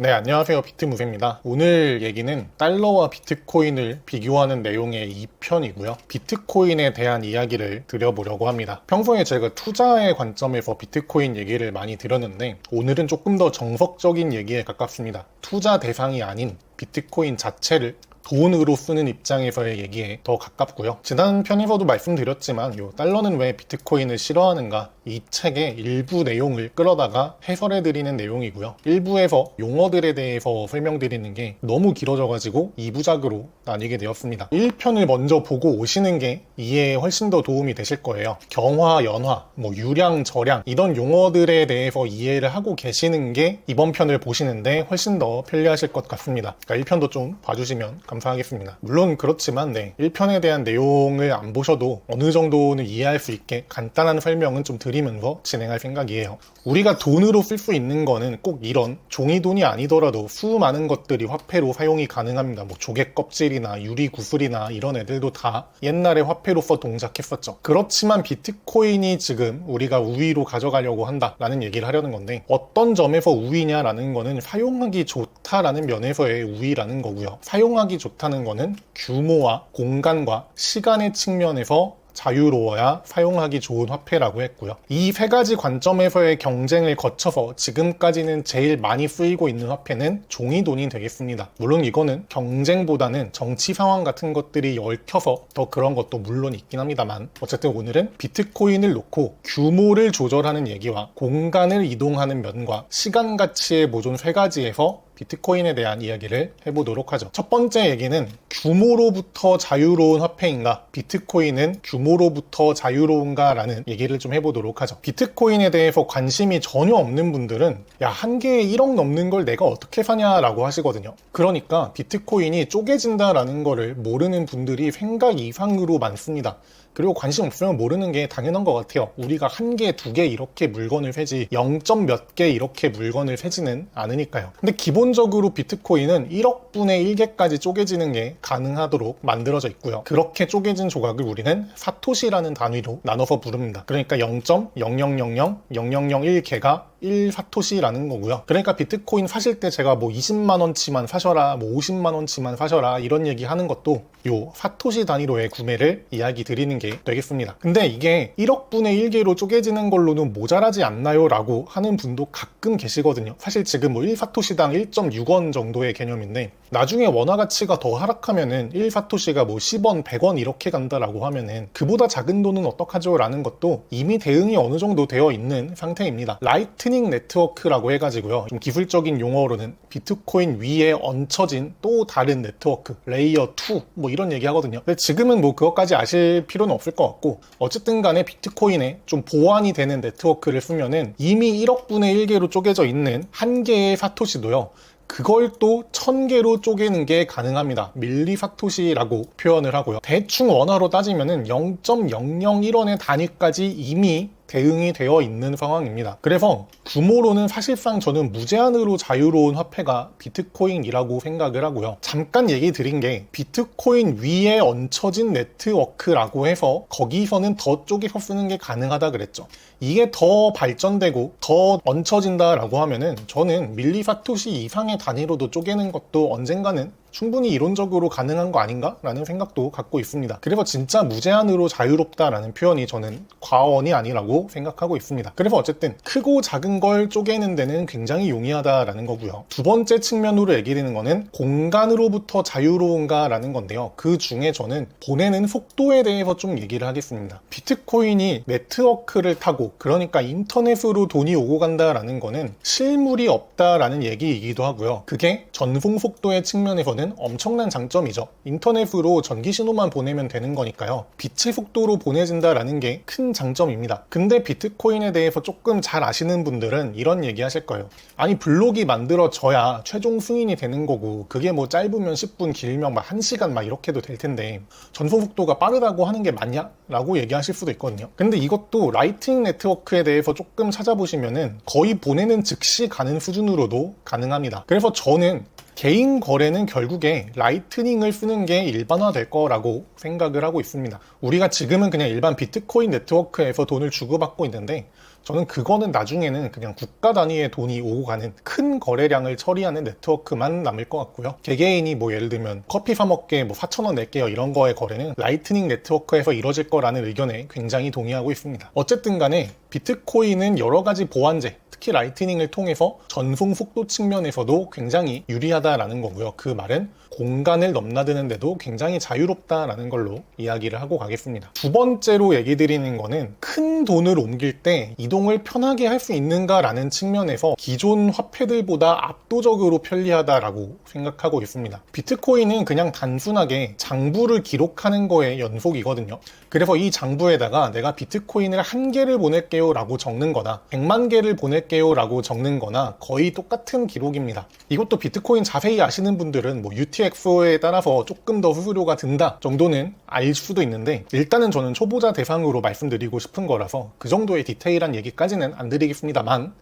네, 안녕하세요. 비트무세입니다. 오늘 얘기는 달러와 비트코인을 비교하는 내용의 2편이고요. 비트코인에 대한 이야기를 드려보려고 합니다. 평소에 제가 투자의 관점에서 비트코인 얘기를 많이 드렸는데 오늘은 조금 더 정석적인 얘기에 가깝습니다. 투자 대상이 아닌 비트코인 자체를 돈으로 쓰는 입장에서의 얘기에 더 가깝고요. 지난 편에서도 말씀드렸지만 달러는 왜 비트코인을 싫어하는가, 이 책의 일부 내용을 끌어다가 해설해드리는 내용이고요. 일부에서 용어들에 대해서 설명드리는 게 너무 길어져가지고 2부작으로 나뉘게 되었습니다. 1편을 먼저 보고 오시는 게 이해에 훨씬 더 도움이 되실 거예요. 경화, 연화, 유량, 절량 이런 용어들에 대해서 이해를 하고 계시는 게 이번 편을 보시는데 훨씬 더 편리하실 것 같습니다. 그러니까 1편도 좀 봐주시면 감사하겠습니다. 물론 그렇지만 1편에 대한 내용을 안 보셔도 어느 정도는 이해할 수 있게 간단한 설명은 좀 드리면서 진행할 생각이에요. 우리가 돈으로 쓸 수 있는 거는 꼭 이런 종이돈이 아니더라도 수많은 것들이 화폐로 사용이 가능합니다. 조개 껍질이나 유리 구슬이나 이런 애들도 다 옛날에 화폐로서 동작했었죠. 그렇지만 비트코인이 지금 우리가 우위로 가져가려고 한다라는 얘기를 하려는 건데, 어떤 점에서 우위냐라는 거는 사용하기 좋다라는 면에서의 우위라는 거고요. 사용하기 좋다는 거는 규모와 공간과 시간의 측면에서 자유로워야 사용하기 좋은 화폐라고 했고요. 이 세 가지 관점에서의 경쟁을 거쳐서 지금까지는 제일 많이 쓰이고 있는 화폐는 종이돈이 되겠습니다. 물론 이거는 경쟁보다는 정치 상황 같은 것들이 얽혀서 더 그런 것도 물론 있긴 합니다만, 어쨌든 오늘은 비트코인을 놓고 규모를 조절하는 얘기와 공간을 이동하는 면과 시간 가치의 모종 세 가지에서 비트코인에 대한 이야기를 해보도록 하죠. 첫 번째 얘기는 규모로부터 자유로운 화폐인가, 비트코인은 규모로부터 자유로운가 라는 얘기를 좀 해보도록 하죠. 비트코인에 대해서 관심이 전혀 없는 분들은 한 개에 1억 넘는 걸 내가 어떻게 사냐라고 하시거든요. 그러니까 비트코인이 쪼개진다라는 거를 모르는 분들이 생각 이상으로 많습니다. 그리고 관심 없으면 모르는 게 당연한 것 같아요. 우리가 한 개, 두 개 이렇게 물건을 세지 0점 몇 개 이렇게 물건을 세지는 않으니까요. 근데 기본적으로 비트코인은 1억 분의 1개까지 쪼개지는 게 가능하도록 만들어져 있고요. 그렇게 쪼개진 조각을 우리는 사토시라는 단위로 나눠서 부릅니다. 그러니까 0.00000001개가 1사토시라는 거고요. 그러니까 비트코인 사실 때 제가 20만원치만 사셔라, 50만원치만 사셔라 이런 얘기 하는 것도 요 사토시 단위로의 구매를 이야기 드리는 게 되겠습니다. 근데 이게 1억 분의 1개로 쪼개지는 걸로는 모자라지 않나요? 라고 하는 분도 가끔 계시거든요. 사실 지금 1사토시당 1.6원 정도의 개념인데, 나중에 원화 가치가 더 하락하면은 1사토시가 10원, 100원 이렇게 간다라고 하면은 그보다 작은 돈은 어떡하죠? 라는 것도 이미 대응이 어느 정도 되어 있는 상태입니다. 라이트닝 네트워크라고 해가지고요. 좀 기술적인 용어로는 비트코인 위에 얹혀진 또 다른 네트워크, 레이어 2 이런 얘기 하거든요. 근데 지금은 그것까지 아실 필요는 없을 것 같고, 어쨌든 간에 비트코인에 좀 보완이 되는 네트워크를 쓰면은 이미 1억 분의 1개로 쪼개져 있는 한 개의 사토시도요, 그걸 또 1000개로 쪼개는 게 가능합니다. 밀리사토시라고 표현을 하고요. 대충 원화로 따지면은 0.001원의 단위까지 이미 대응이 되어 있는 상황입니다. 그래서 규모로는 사실상 저는 무제한으로 자유로운 화폐가 비트코인이라고 생각을 하고요. 잠깐 얘기 드린 게 비트코인 위에 얹혀진 네트워크라고 해서 거기서는 더 쪼개서 쓰는 게 가능하다 그랬죠. 이게 더 발전되고 더 얹혀진다라고 하면은 저는 밀리사토시 이상의 단위로도 쪼개는 것도 언젠가는 충분히 이론적으로 가능한 거 아닌가? 라는 생각도 갖고 있습니다. 그래서 진짜 무제한으로 자유롭다라는 표현이 저는 과언이 아니라고 생각하고 있습니다. 그래서 어쨌든 크고 작은 걸 쪼개는 데는 굉장히 용이하다라는 거고요. 두 번째 측면으로 얘기되는 거는 공간으로부터 자유로운가 라는 건데요. 그 중에 저는 보내는 속도에 대해서 좀 얘기를 하겠습니다. 비트코인이 네트워크를 타고, 그러니까 인터넷으로 돈이 오고 간다라는 거는 실물이 없다라는 얘기이기도 하고요. 그게 전송 속도의 측면에서는 엄청난 장점이죠. 인터넷으로 전기 신호만 보내면 되는 거니까요. 빛의 속도로 보내진다라는 게 큰 장점입니다. 근데 비트코인에 대해서 조금 잘 아시는 분들은 이런 얘기 하실 거예요. 아니, 블록이 만들어져야 최종 승인이 되는 거고, 그게 짧으면 10분, 길면 1시간 이렇게도 될 텐데 전송 속도가 빠르다고 하는 게 맞냐? 라고 얘기하실 수도 있거든요. 근데 이것도 라이트닝 네트워크에 대해서 조금 찾아보시면은 거의 보내는 즉시 가는 수준으로도 가능합니다. 그래서 저는 개인 거래는 결국에 라이트닝을 쓰는 게 일반화될 거라고 생각을 하고 있습니다. 우리가 지금은 그냥 일반 비트코인 네트워크에서 돈을 주고받고 있는데, 저는 그거는 나중에는 그냥 국가 단위의 돈이 오고 가는 큰 거래량을 처리하는 네트워크만 남을 것 같고요. 개개인이 뭐 예를 들면 커피 사 먹게 뭐 4,000원 낼게요 이런 거의 거래는 라이트닝 네트워크에서 이뤄질 거라는 의견에 굉장히 동의하고 있습니다. 어쨌든 간에 비트코인은 여러 가지 보완제, 특히 라이트닝을 통해서 전송 속도 측면에서도 굉장히 유리하다라는 거고요. 그 말은 공간을 넘나드는데도 굉장히 자유롭다라는 걸로 이야기를 하고 가겠습니다. 두 번째로 얘기 드리는 거는 큰 돈을 옮길 때 이동을 편하게 할 수 있는가라는 측면에서 기존 화폐들보다 압도적으로 편리하다라고 생각하고 있습니다. 비트코인은 그냥 단순하게 장부를 기록하는 거의 연속이거든요. 그래서 이 장부에다가 내가 비트코인을 1개를 보낼게요 라고 적는 거나 100만 개를 보낼게요 라고 적는 거나 거의 똑같은 기록입니다. 이것도 비트코인 자세히 아시는 분들은 뭐 UTXO에 따라서 조금 더 수수료가 든다 정도는 알 수도 있는데 일단은 저는 초보자 대상으로 말씀드리고 싶은 거라서 그 정도의 디테일한 얘기까지는 안 드리겠습니다만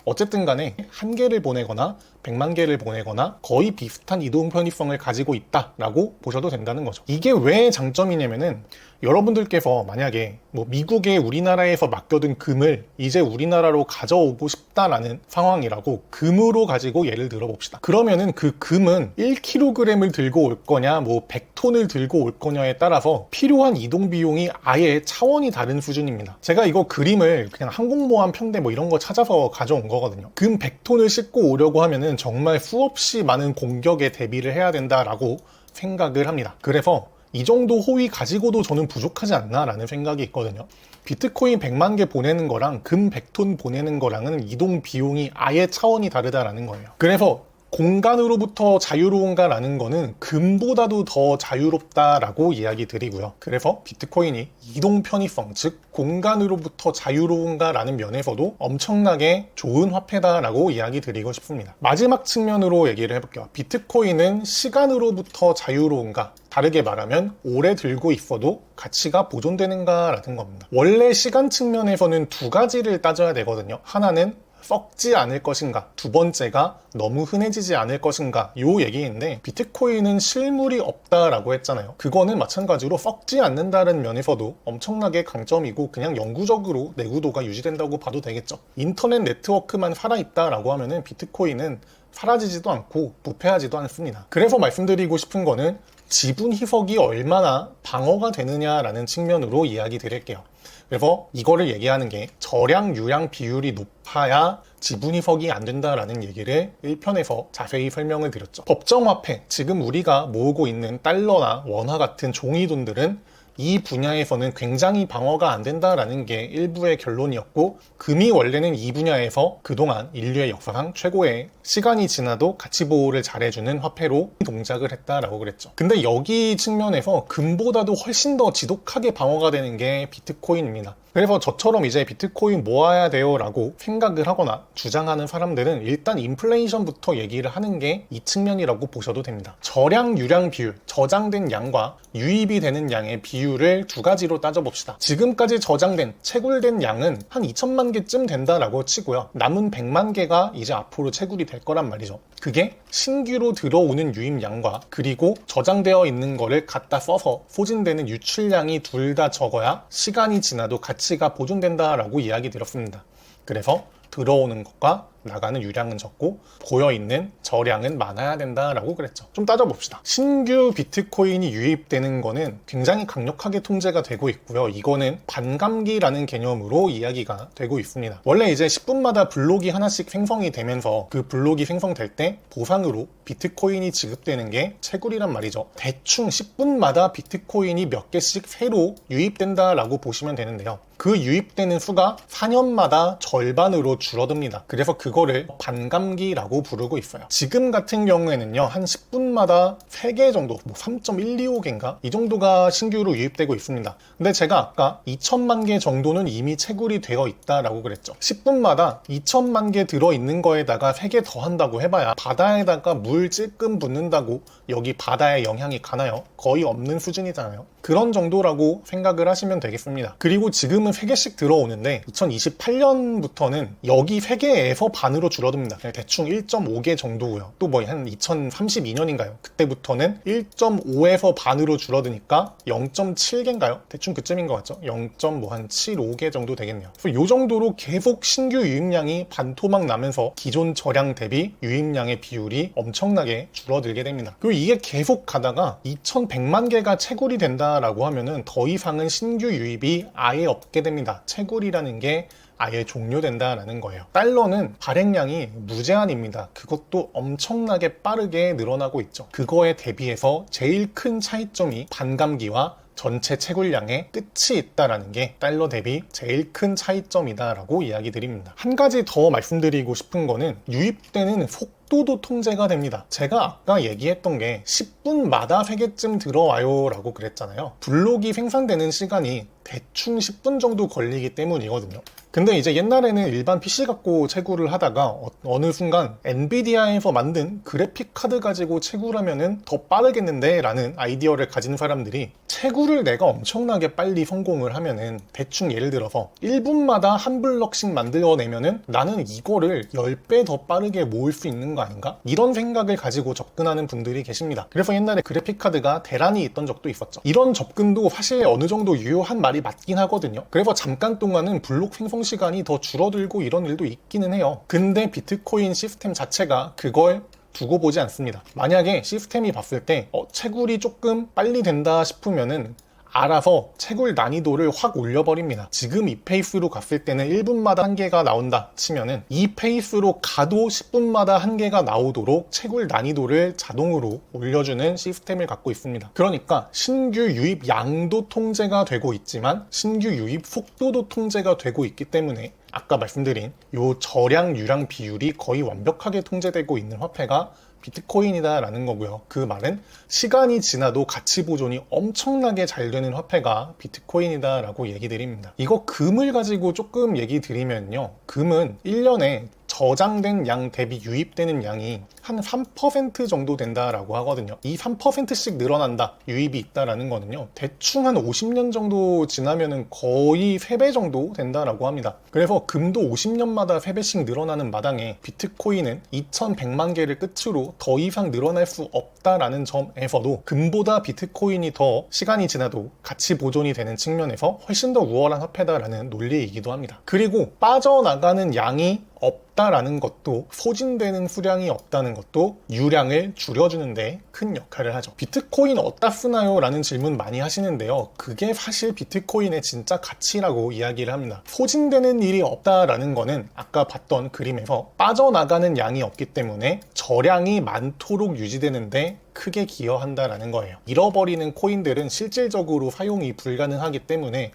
어쨌든 간에 1개를 보내거나 100만 개를 보내거나 거의 비슷한 이동 편의성을 가지고 있다라고 보셔도 된다는 거죠. 이게 왜 장점이냐면은 여러분들께서 만약에 뭐 미국에 우리나라에서 맡겨둔 금을 이제 우리나라로 가져오고 싶다라는 상황이라고 금으로 가지고 예를 들어 봅시다. 그러면은 그 금은 1kg을 들고 올 거냐 뭐 100톤을 들고 올 거냐에 따라서 필요한 이동 비용이 아예 차원이 다른 수준입니다. 제가 이거 그림을 그냥 항공모함 편대 뭐 이런 거 찾아서 가져온 거거든요. 금 100톤을 싣고 오려고 하면은 정말 수없이 많은 공격에 대비를 해야 된다라고 생각을 합니다. 그래서 이 정도 호위 가지고도 저는 부족하지 않나 라는 생각이 있거든요. 비트코인 100만 개 보내는 거랑 금 100톤 보내는 거랑은 이동 비용이 아예 차원이 다르다라는 거예요. 그래서 공간으로부터 자유로운가라는 거는 금보다도 더 자유롭다라고 이야기 드리고요. 그래서 비트코인이 이동 편의성, 즉 공간으로부터 자유로운가라는 면에서도 엄청나게 좋은 화폐다라고 이야기 드리고 싶습니다. 마지막 측면으로 얘기를 해볼게요. 비트코인은 시간으로부터 자유로운가? 다르게 말하면 오래 들고 있어도 가치가 보존되는가라는 겁니다. 원래 시간 측면에서는 두 가지를 따져야 되거든요. 하나는 썩지 않을 것인가, 두 번째가 너무 흔해지지 않을 것인가 요 얘기인데 비트코인은 실물이 없다라고 했잖아요. 그거는 마찬가지로 썩지 않는다는 면에서도 엄청나게 강점이고 그냥 영구적으로 내구도가 유지된다고 봐도 되겠죠. 인터넷 네트워크만 살아있다라고 하면은 비트코인은 사라지지도 않고 부패하지도 않습니다. 그래서 말씀드리고 싶은 거는 지분 희석이 얼마나 방어가 되느냐라는 측면으로 이야기 드릴게요. 그래서 이거를 얘기하는 게 저량 유량 비율이 높아야 지분 희석이 안 된다라는 얘기를 1편에서 자세히 설명을 드렸죠. 법정화폐, 지금 우리가 모으고 있는 달러나 원화 같은 종이돈들은 이 분야에서는 굉장히 방어가 안 된다라는 게 일부의 결론이었고 금이 원래는 이 분야에서 그동안 인류의 역사상 최고의 시간이 지나도 가치 보호를 잘해주는 화폐로 동작을 했다라고 그랬죠. 근데 여기 측면에서 금보다도 훨씬 더 지독하게 방어가 되는 게 비트코인입니다. 그래서 저처럼 이제 비트코인 모아야 돼요 라고 생각을 하거나 주장하는 사람들은 일단 인플레이션부터 얘기를 하는 게 이 측면이라고 보셔도 됩니다. 저량 유량 비율, 저장된 양과 유입이 되는 양의 비율을 두 가지로 따져봅시다. 지금까지 저장된 채굴된 양은 한 2천만 개쯤 된다라고 치고요. 남은 100만 개가 이제 앞으로 채굴이 될 거란 말이죠. 그게 신규로 들어오는 유입량과 그리고 저장되어 있는 거를 갖다 써서 소진되는 유출량이 둘 다 적어야 시간이 지나도 가치가 보존된다라고 이야기 드렸습니다. 그래서 들어오는 것과 나가는 유량은 적고 고여있는 저량은 많아야 된다라고 그랬죠. 좀 따져봅시다. 신규 비트코인이 유입되는 거는 굉장히 강력하게 통제가 되고 있고요. 이거는 반감기라는 개념으로 이야기가 되고 있습니다. 원래 이제 10분마다 블록이 하나씩 생성이 되면서 그 블록이 생성될 때 보상으로 비트코인이 지급되는 게 채굴이란 말이죠. 대충 10분마다 비트코인이 몇 개씩 새로 유입된다라고 보시면 되는데요. 그 유입되는 수가 4년마다 절반으로 줄어듭니다. 그래서 그거를 반감기라고 부르고 있어요. 지금 같은 경우에는요, 한 10분마다 3개 정도, 뭐 3.125개인가? 이 정도가 신규로 유입되고 있습니다. 근데 제가 아까 2천만 개 정도는 이미 채굴이 되어 있다라고 그랬죠. 10분마다 2천만 개 들어있는 거에다가 3개 더 한다고 해봐야 바다에다가 물 찔끔 붓는다고 여기 바다에 영향이 가나요? 거의 없는 수준이잖아요. 그런 정도라고 생각을 하시면 되겠습니다. 그리고 지금은 3개씩 들어오는데 2028년부터는 여기 3개에서 반으로 줄어듭니다. 대충 1.5개 정도고요. 또 뭐 한 2032년인가요? 그때부터는 1.5에서 반으로 줄어드니까 0.7개인가요? 대충 그쯤인 것 같죠? 0.75개 정도 되겠네요. 그래서 이 정도로 계속 신규 유입량이 반토막 나면서 기존 저량 대비 유입량의 비율이 엄청나게 줄어들게 됩니다. 그리고 이게 계속 가다가 2100만 개가 채굴이 된다라고 하면은 더 이상은 신규 유입이 아예 없게 됩니다. 채굴이라는 게 아예 종료된다라는 거예요. 달러는 발행량이 무제한입니다. 그것도 엄청나게 빠르게 늘어나고 있죠. 그거에 대비해서 제일 큰 차이점이 반감기와 전체 채굴량의 끝이 있다라는 게 달러 대비 제일 큰 차이점이다라고 이야기 드립니다. 한 가지 더 말씀드리고 싶은 거는 유입되는 속도도 통제가 됩니다. 제가 아까 얘기했던 게 10분마다 3개쯤 들어와요 라고 그랬잖아요. 블록이 생산되는 시간이 대충 10분 정도 걸리기 때문이거든요. 근데 이제 옛날에는 일반 PC 갖고 채굴을 하다가 어느 순간 엔비디아에서 만든 그래픽 카드 가지고 채굴하면은 더 빠르겠는데 라는 아이디어를 가진 사람들이 채굴을 내가 엄청나게 빨리 성공을 하면은 대충 예를 들어서 1분마다 한 블럭씩 만들어내면은 나는 이거를 10배 더 빠르게 모을 수 있는 거 아닌가? 이런 생각을 가지고 접근하는 분들이 계십니다. 그래서 옛날에 그래픽 카드가 대란이 있던 적도 있었죠. 이런 접근도 사실 어느 정도 유효한 말이 맞긴 하거든요. 그래서 잠깐 동안은 블록 생성 시간이 더 줄어들고 이런 일도 있기는 해요. 근데 비트코인 시스템 자체가 그걸 두고 보지 않습니다. 만약에 시스템이 봤을 때 채굴이 조금 빨리 된다 싶으면은 알아서 채굴 난이도를 확 올려버립니다. 지금 이 페이스로 갔을 때는 1분마다 1개가 나온다 치면은 이 페이스로 가도 10분마다 1개가 나오도록 채굴 난이도를 자동으로 올려주는 시스템을 갖고 있습니다. 그러니까 신규 유입 양도 통제가 되고 있지만 신규 유입 속도도 통제가 되고 있기 때문에 아까 말씀드린 이 저량 유량 비율이 거의 완벽하게 통제되고 있는 화폐가 비트코인이다 라는 거고요. 그 말은 시간이 지나도 가치 보존이 엄청나게 잘 되는 화폐가 비트코인이다 라고 얘기 드립니다. 이거 금을 가지고 조금 얘기 드리면요. 금은 1년에 저장된 양 대비 유입되는 양이 한 3% 정도 된다라고 하거든요. 이 3%씩 늘어난다, 유입이 있다라는 거는요. 대충 한 50년 정도 지나면은 거의 3배 정도 된다라고 합니다. 그래서 금도 50년마다 3배씩 늘어나는 마당에 비트코인은 2100만 개를 끝으로 더 이상 늘어날 수 없다라는 점에서도 금보다 비트코인이 더 시간이 지나도 가치 보존이 되는 측면에서 훨씬 더 우월한 화폐다라는 논리이기도 합니다. 그리고 빠져나가는 양이 없다라는 것도, 소진되는 수량이 없다는 것도 유량을 줄여주는데 큰 역할을 하죠. 비트코인 어디다 쓰나요? 라는 질문 많이 하시는데요. 그게 사실 비트코인의 진짜 가치라고 이야기를 합니다. 소진되는 일이 없다라는 거는 아까 봤던 그림에서 빠져나가는 양이 없기 때문에 저량이 많도록 유지되는데 크게 기여한다라는 거예요. 잃어버리는 코인들은 실질적으로 사용이 불가능하기 때문에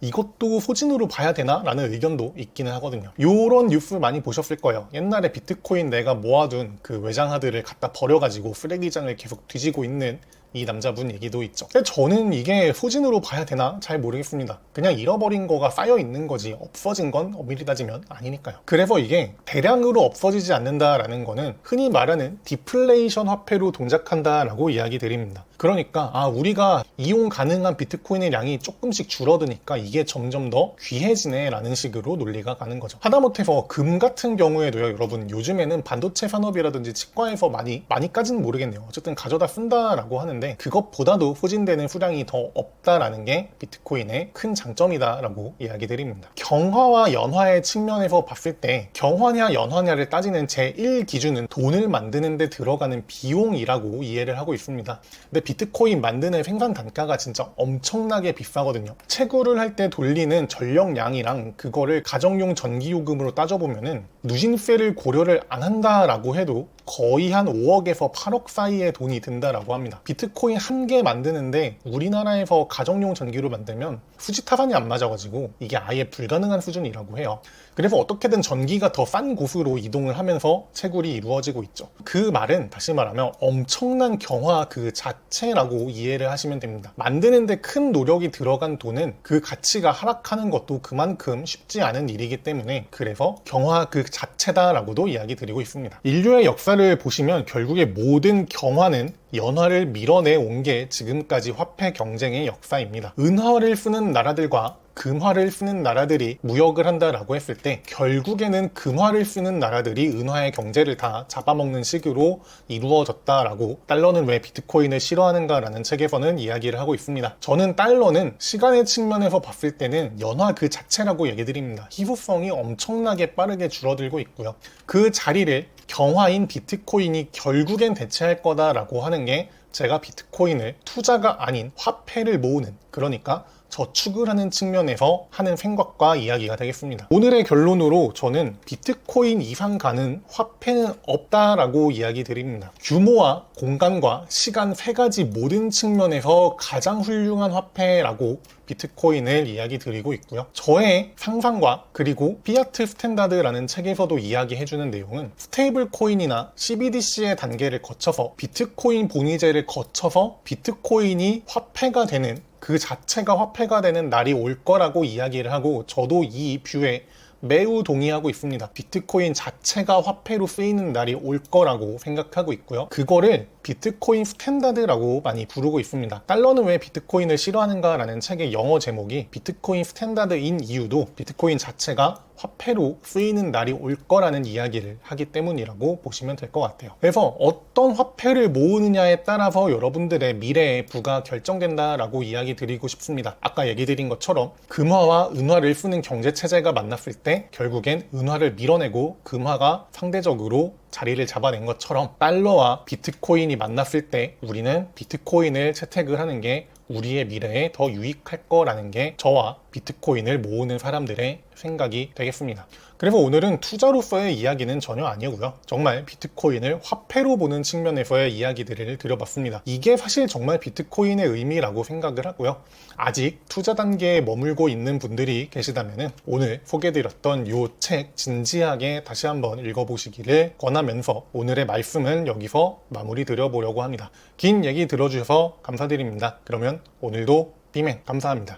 이것도 소진으로 봐야 되나? 라는 의견도 있기는 하거든요. 요런 뉴스 많이 보셨을 거예요. 옛날에 비트코인 내가 모아둔 그 외장하드를 갖다 버려가지고 쓰레기장을 계속 뒤지고 있는 이 남자분 얘기도 있죠. 근데 저는 이게 소진으로 봐야 되나 잘 모르겠습니다. 그냥 잃어버린 거가 쌓여 있는 거지 없어진 건 엄밀히 따지면 아니니까요. 그래서 이게 대량으로 없어지지 않는다라는 거는 흔히 말하는 디플레이션 화폐로 동작한다라고 이야기 드립니다. 그러니까 우리가 이용 가능한 비트코인의 양이 조금씩 줄어드니까 이게 점점 더 귀해지네 라는 식으로 논리가 가는 거죠. 하다못해서 금 같은 경우에도요, 여러분 요즘에는 반도체 산업이라든지 치과에서 많이까지는 모르겠네요. 어쨌든 가져다 쓴다라고 하는데 그것보다도 소진되는 수량이 더 없다라는 게 비트코인의 큰 장점이다라고 이야기 드립니다. 경화와 연화의 측면에서 봤을 때 경화냐 연화냐를 따지는 제1 기준은 돈을 만드는 데 들어가는 비용이라고 이해를 하고 있습니다. 근데 비트코인 만드는 생산 단가가 진짜 엄청나게 비싸거든요. 채굴을 할 때 돌리는 전력량이랑 그거를 가정용 전기요금으로 따져보면은 누진세를 고려를 안 한다라고 해도 거의 한 5억에서 8억 사이의 돈이 든다라고 합니다. 비트코인 한 개 만드는데 우리나라에서 가정용 전기로 만들면 수지타산이 안 맞아가지고 이게 아예 불가능한 수준이라고 해요. 그래서 어떻게든 전기가 더 싼 곳으로 이동을 하면서 채굴이 이루어지고 있죠. 그 말은 다시 말하면 엄청난 경화 그 자체라고 이해를 하시면 됩니다. 만드는데 큰 노력이 들어간 돈은 그 가치가 하락하는 것도 그만큼 쉽지 않은 일이기 때문에 그래서 경화 그 자체다라고도 이야기 드리고 있습니다. 인류의 역사를 보시면 결국에 모든 경화는 연화를 밀어내 온 게 지금까지 화폐 경쟁의 역사입니다. 은화를 쓰는 나라들과 금화를 쓰는 나라들이 무역을 한다라고 했을 때 결국에는 금화를 쓰는 나라들이 은화의 경제를 다 잡아먹는 식으로 이루어졌다라고 달러는 왜 비트코인을 싫어하는가라는 책에서는 이야기를 하고 있습니다. 저는 달러는 시간의 측면에서 봤을 때는 연화 그 자체라고 얘기 드립니다. 희소성이 엄청나게 빠르게 줄어들고 있고요. 그 자리를 경화인 비트코인이 결국엔 대체할 거다라고 하는 게 제가 비트코인을 투자가 아닌 화폐를 모으는, 그러니까 저축을 하는 측면에서 하는 생각과 이야기가 되겠습니다. 오늘의 결론으로 저는 비트코인 이상 가는 화폐는 없다라고 이야기 드립니다. 규모와 공간과 시간 세 가지 모든 측면에서 가장 훌륭한 화폐라고 비트코인을 이야기 드리고 있고요. 저의 상상과 그리고 피아트 스탠다드라는 책에서도 이야기해주는 내용은 스테이블 코인이나 CBDC의 단계를 거쳐서 비트코인 본위제를 거쳐서 비트코인이 화폐가 되는, 그 자체가 화폐가 되는 날이 올 거라고 이야기를 하고 저도 이 뷰에 매우 동의하고 있습니다. 비트코인 자체가 화폐로 쓰이는 날이 올 거라고 생각하고 있고요. 그거를 비트코인 스탠다드라고 많이 부르고 있습니다. 달러는 왜 비트코인을 싫어하는가 라는 책의 영어 제목이 비트코인 스탠다드인 이유도 비트코인 자체가 화폐로 쓰이는 날이 올 거라는 이야기를 하기 때문이라고 보시면 될 것 같아요. 그래서 어떤 화폐를 모으느냐에 따라서 여러분들의 미래의 부가 결정된다라고 이야기 드리고 싶습니다. 아까 얘기 드린 것처럼 금화와 은화를 쓰는 경제체제가 만났을 때 결국엔 은화를 밀어내고 금화가 상대적으로 자리를 잡아낸 것처럼 달러와 비트코인이 만났을 때 우리는 비트코인을 채택을 하는 게 우리의 미래에 더 유익할 거라는 게 저와 비트코인을 모으는 사람들의 생각이 되겠습니다. 그래서 오늘은 투자로서의 이야기는 전혀 아니고요. 정말 비트코인을 화폐로 보는 측면에서의 이야기들을 드려봤습니다. 이게 사실 정말 비트코인의 의미라고 생각을 하고요. 아직 투자 단계에 머물고 있는 분들이 계시다면 오늘 소개드렸던 이 책 진지하게 다시 한번 읽어보시기를 권하면서 오늘의 말씀은 여기서 마무리 드려보려고 합니다. 긴 얘기 들어주셔서 감사드립니다. 그러면 오늘도 비맨 감사합니다.